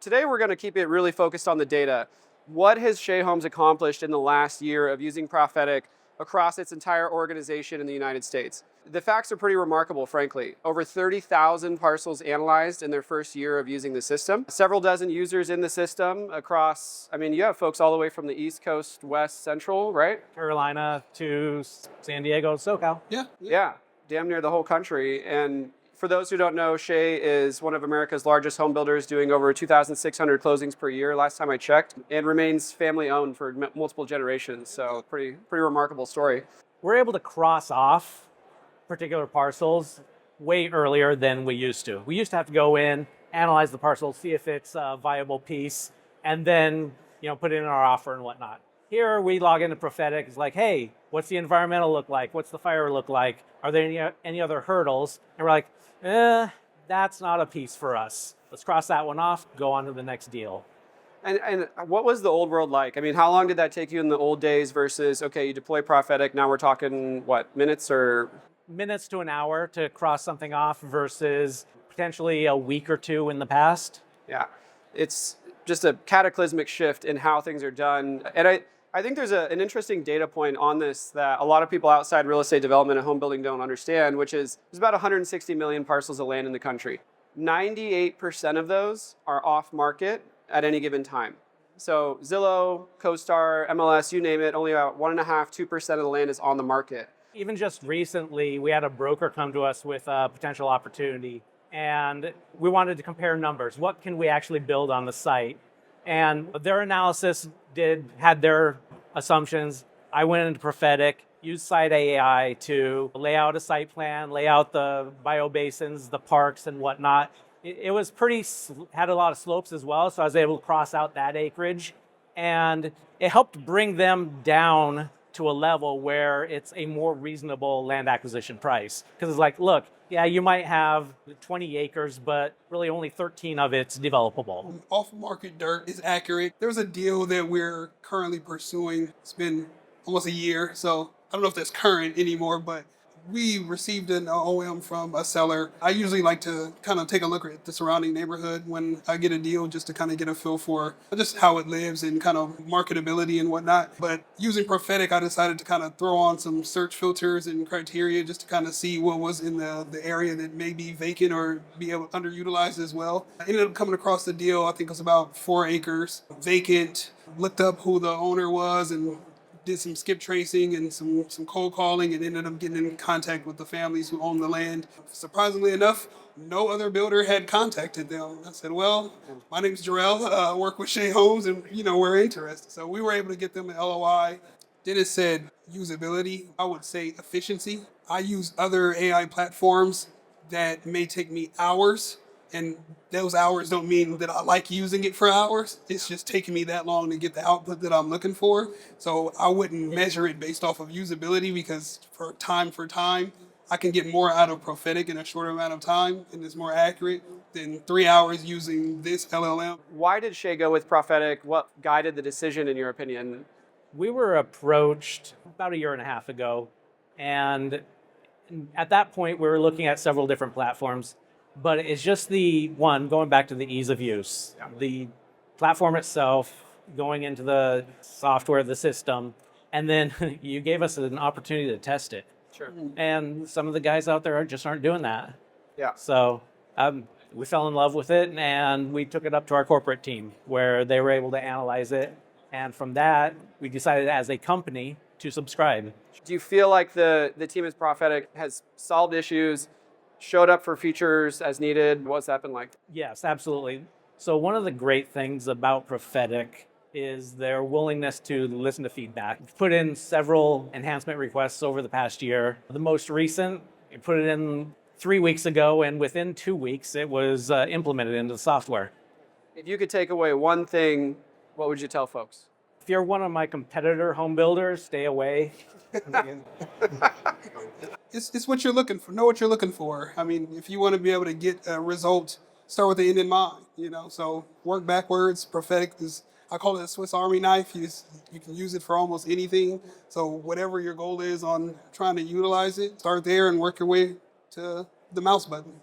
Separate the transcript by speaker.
Speaker 1: Today we're going to keep it really focused on the data. What has Shea Homes accomplished in the last year of using Prophetic across its entire organization in the United States? The facts are pretty remarkable, frankly. Over 30,000 parcels analyzed in their first year of using the system. Several dozen users in the system across, you have folks all the way from the East Coast, West, Central, right?
Speaker 2: Carolina to San Diego, SoCal.
Speaker 1: Yeah, damn near the whole country. And for those who don't know, Shea is one of America's largest home builders, doing over 2,600 closings per year, last time I checked, and remains family-owned for multiple generations. So pretty remarkable story.
Speaker 2: We're able to cross off particular parcels way earlier than we used to. We used to have to go in, analyze the parcel, see if it's a viable piece, and then put it in our offer and whatnot. Here we log into Prophetic. It's like, hey, what's the environmental look like? What's the fire look like? Are there any other hurdles? And we're like, that's not a piece for us. Let's cross that one off, go on to the next deal.
Speaker 1: And what was the old world like? How long did that take you in the old days versus, okay, you deploy Prophetic, now we're talking, what, minutes or?
Speaker 2: Minutes to an hour to cross something off versus potentially a week or two in the past.
Speaker 1: Yeah, it's just a cataclysmic shift in how things are done. And I think there's an interesting data point on this that a lot of people outside real estate development and home building don't understand, which is there's about 160 million parcels of land in the country. 98% of those are off market at any given time. So Zillow, CoStar, MLS, you name it, only about 1.5–2% of the land is on the market.
Speaker 2: Even just recently, we had a broker come to us with a potential opportunity, and we wanted to compare numbers. What can we actually build on the site? And their analysis had their assumptions. I went into Prophetic, used Site AI to lay out a site plan, lay out the biobasins, the parks and whatnot. It was had a lot of slopes as well, so I was able to cross out that acreage. And it helped bring them down to a level where it's a more reasonable land acquisition price. Because it's like, look, yeah, you might have 20 acres, but really only 13 of it's developable.
Speaker 3: Off-market dirt is accurate. There's a deal that we're currently pursuing. It's been almost a year, so I don't know if that's current anymore, but we received an OM from a seller. I usually like to kind of take a look at the surrounding neighborhood when I get a deal, just to kind of get a feel for just how it lives and kind of marketability and whatnot. But using Prophetic, I decided to kind of throw on some search filters and criteria just to kind of see what was in the area that may be vacant or be able underutilized as well. I ended up coming across the deal. I think it was about 4 acres vacant. Looked up who the owner was and did some skip tracing and some cold calling, and ended up getting in contact with the families who own the land. Surprisingly enough, no other builder had contacted them. I said, well, my name's Ger'rell, I work with Shea Homes, and we're interested. So we were able to get them an LOI. Then it said usability. I would say efficiency. I use other AI platforms that may take me hours, and those hours don't mean that I like using it for hours. It's just taking me that long to get the output that I'm looking for. So I wouldn't measure it based off of usability, because for time, I can get more out of Prophetic in a shorter amount of time, and it's more accurate than 3 hours using this LLM.
Speaker 1: Why did Shea go with Prophetic? What guided the decision, in your opinion?
Speaker 2: We were approached about a year and a half ago, and at that point we were looking at several different platforms. But it's just going back to the ease of use. Yeah. The platform itself, going into the software, the system, and then you gave us an opportunity to test it.
Speaker 1: Sure.
Speaker 2: And some of the guys out there just aren't doing that.
Speaker 1: Yeah.
Speaker 2: So we fell in love with it, and we took it up to our corporate team, where they were able to analyze it. And from that, we decided as a company to subscribe.
Speaker 1: Do you feel like the team at Prophetic has solved issues, showed up for features as needed? What's that been like?
Speaker 2: Yes, absolutely. So one of the great things about Prophetic is their willingness to listen to feedback. We've put in several enhancement requests over the past year. The most recent, we put it in 3 weeks ago, and within 2 weeks, it was implemented into the software.
Speaker 1: If you could take away one thing, what would you tell folks?
Speaker 2: If you're one of my competitor home builders, stay away.
Speaker 3: It's what you're looking for. Know what you're looking for. If you want to be able to get a result, start with the end in mind. So work backwards. Prophetic is, I call it a Swiss Army knife. You can use it for almost anything. So whatever your goal is on trying to utilize it, start there and work your way to the mouse button.